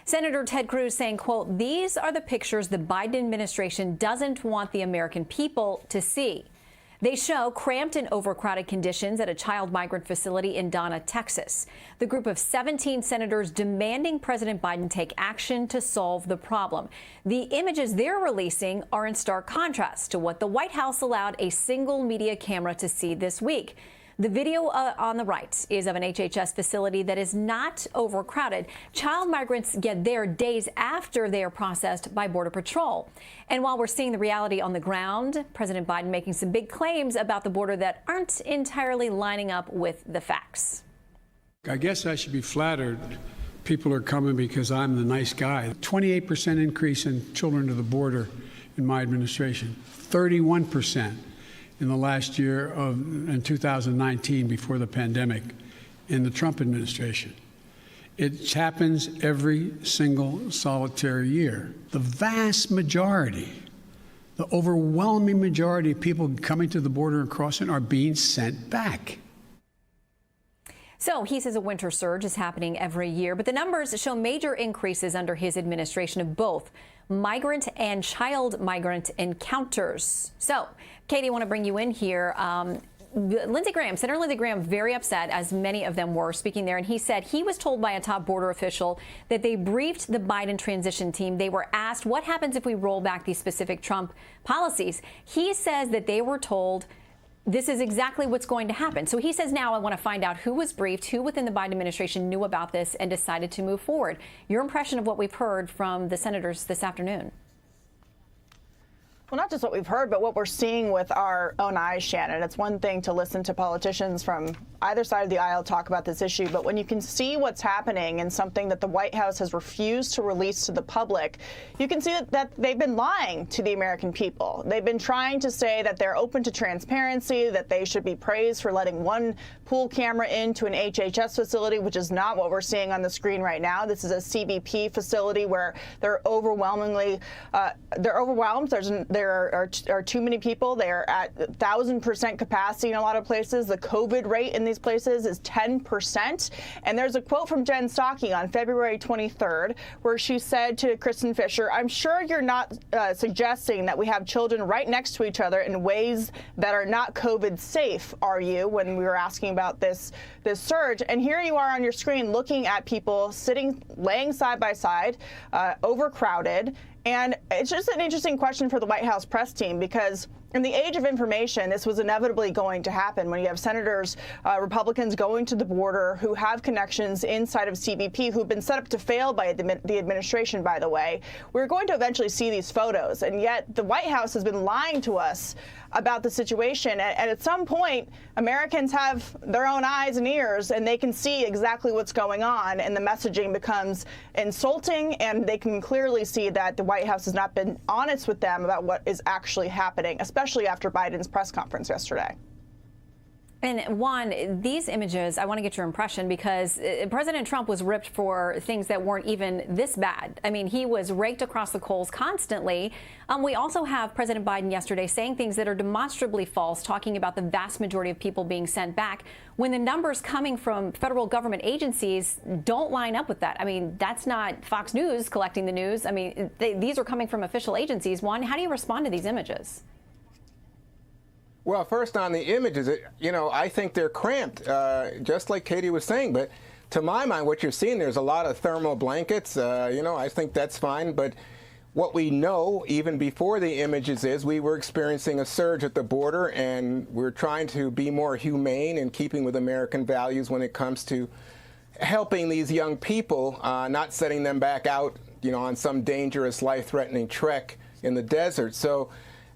Senator Ted Cruz saying, quote, "These are the pictures the Biden administration doesn't want the American people to see." They show cramped and overcrowded conditions at a child migrant facility in Donna, Texas. The group of 17 senators demanding President Biden take action to solve the problem. The images they're releasing are in stark contrast to what the White House allowed a single media camera to see this week. The video on the right is of an HHS facility that is not overcrowded. Child migrants get there days after they are processed by Border Patrol. And while we're seeing the reality on the ground, President Biden making some big claims about the border that aren't entirely lining up with the facts. I guess I should be flattered. People are coming because I'm the nice guy. 28% increase in children to the border in my administration, 31%. in the last year in 2019 before the pandemic in the Trump administration. It happens every single solitary year. The vast majority, the overwhelming majority of people coming to the border and crossing are being sent back. So he says a winter surge is happening every year, but the numbers show major increases under his administration of both migrant and child migrant encounters. So, Katie, I want to bring you in here. Lindsey Graham, Senator Lindsey Graham, very upset, as many of them were speaking there. And he said he was told by a top border official that they briefed the Biden transition team. They were asked, what happens if we roll back these specific Trump policies? He says that they were told this is exactly what's going to happen. So he says now I want to find out who was briefed, who within the Biden administration knew about this and decided to move forward. Your impression of what we've heard from the senators this afternoon? Well, not just what we've heard, but what we're seeing with our own eyes, Shannon. It's one thing to listen to politicians from either side of the aisle talk about this issue, but when you can see what's happening and something that the White House has refused to release to the public, you can see that they've been lying to the American people. They've been trying to say that they're open to transparency, that they should be praised for letting one pool camera into an HHS facility, which is not what we're seeing on the screen right now. This is a CBP facility where they're overwhelmingly, they're overwhelmed. There are too many people. They're at 1,000% capacity in a lot of places. The COVID rate in these places is 10%. And there's a quote from Jen Psaki on February 23rd, where she said to Kristen Fisher, "I'm sure you're not suggesting that we have children right next to each other in ways that are not COVID safe, are you?" When we were asking about this surge. And here you are on your screen looking at people laying side by side, overcrowded. And it's just an interesting question for the White House press team, because in the age of information, this was inevitably going to happen when you have senators, Republicans going to the border who have connections inside of CBP who've been set up to fail by the administration, by the way. We're going to eventually see these photos, and yet the White House has been lying to us about the situation. And at some point, Americans have their own eyes and ears, and they can see exactly what's going on, and the messaging becomes insulting, and they can clearly see that the White House has not been honest with them about what is actually happening, especially after Biden's press conference yesterday. And Juan, these images, I want to get your impression, because President Trump was ripped for things that weren't even this bad. I mean, he was raked across the coals constantly. We also have President Biden yesterday saying things that are demonstrably false, talking about the vast majority of people being sent back, when the numbers coming from federal government agencies don't line up with that. I mean, that's not Fox News collecting the news. I mean, these are coming from official agencies. Juan, how do you respond to these images? Well, first on the images, I think they're cramped, just like Katie was saying. But to my mind, what you're seeing, there's a lot of thermal blankets. I think that's fine. But what we know, even before the images, is we were experiencing a surge at the border, and we're trying to be more humane in keeping with American values when it comes to helping these young people, not setting them back out, on some dangerous, life-threatening trek in the desert. So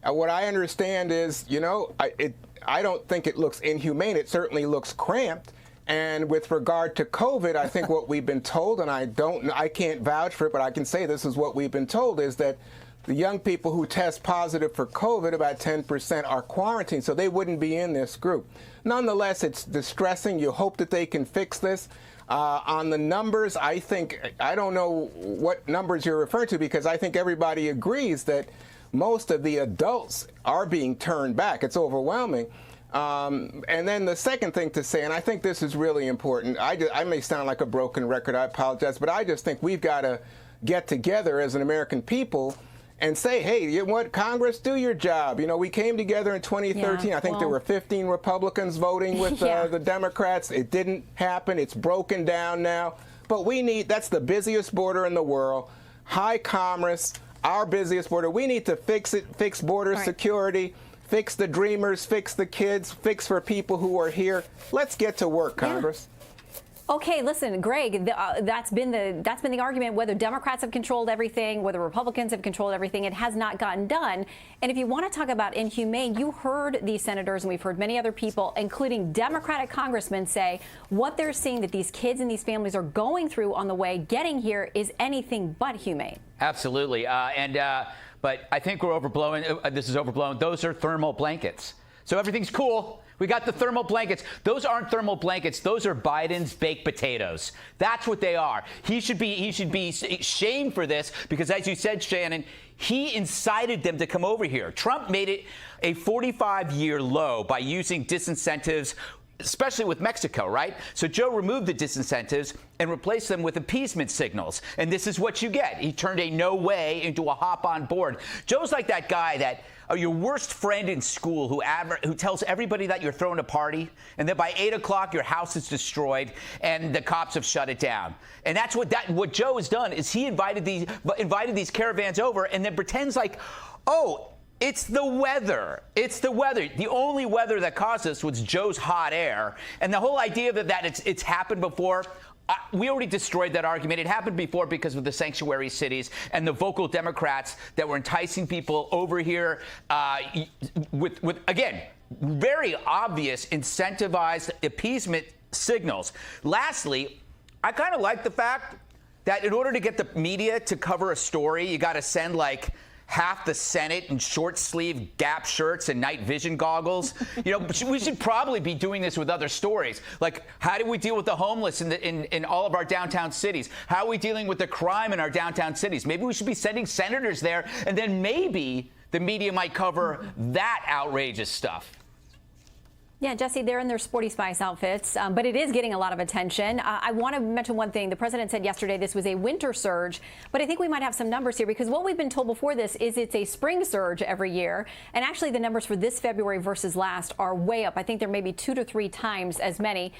what I understand is, I don't think it looks inhumane. It certainly looks cramped. And with regard to COVID, I think what we've been told, and I can't vouch for it, but I can say this is what we've been told, is that the young people who test positive for COVID, about 10% are quarantined, so they wouldn't be in this group. Nonetheless, it's distressing. You hope that they can fix this. On the numbers, I don't know what numbers you're referring to, because I think everybody agrees that most of the adults are being turned back. It's overwhelming. And then the second thing to say, and I think this is really important, I may sound like a broken record, I apologize, but I just think we've got to get together as an American people and say, hey, you know what, Congress, do your job. You know, we came together in 2013. Yeah, I think there were 15 Republicans voting with the Democrats. It didn't happen. It's broken down now. But we need, that's the busiest border in the world, high commerce, our busiest border. We need to fix it, fix border security, fix the dreamers, fix the kids, fix for people who are here. Let's get to work, Congress. Okay, listen, Greg, that's been the argument. Whether Democrats have controlled everything, whether Republicans have controlled everything, it has not gotten done. And if you want to talk about inhumane, you heard these senators, and we've heard many other people, including Democratic congressmen, say what they're seeing that these kids and these families are going through on the way getting here is anything but humane. Absolutely, but I think we're overblowing. This is overblown. Those are thermal blankets, so everything's cool. We got the thermal blankets. Those aren't thermal blankets. Those are Biden's baked potatoes. That's what they are. He should be shamed for this because, as you said, Shannon, he incited them to come over here. Trump made it a 45-year low by using disincentives, especially with Mexico, right? So Joe removed the disincentives and replaced them with appeasement signals. And this is what you get. He turned a no way into a hop on board. Joe's like that guy that your worst friend in school who tells everybody that you're throwing a party, and then by 8 o'clock your house is destroyed and the cops have shut it down. And that's what Joe has done is he invited these caravans over and then pretends like, oh, it's the weather. It's the weather. The only weather that caused this was Joe's hot air. And the whole idea that it's happened before, we already destroyed that argument. It happened before because of the sanctuary cities and the vocal Democrats that were enticing people over here with again, very obvious incentivized appeasement signals. Lastly, I kind of like the fact that in order to get the media to cover a story, you got to send like half the Senate in short sleeve Gap shirts and night vision goggles. You know, we should probably be doing this with other stories. Like, how do we deal with the homeless in all of our downtown cities? How are we dealing with the crime in our downtown cities? Maybe we should be sending senators there, and then maybe the media might cover that outrageous stuff. Yeah, Jesse, they're in their sporty spice outfits, but it is getting a lot of attention. I want to mention one thing. The president said yesterday this was a winter surge, but I think we might have some numbers here because what we've been told before this is it's a spring surge every year. And actually the numbers for this February versus last are way up. I think there may be 2 to 3 times as many.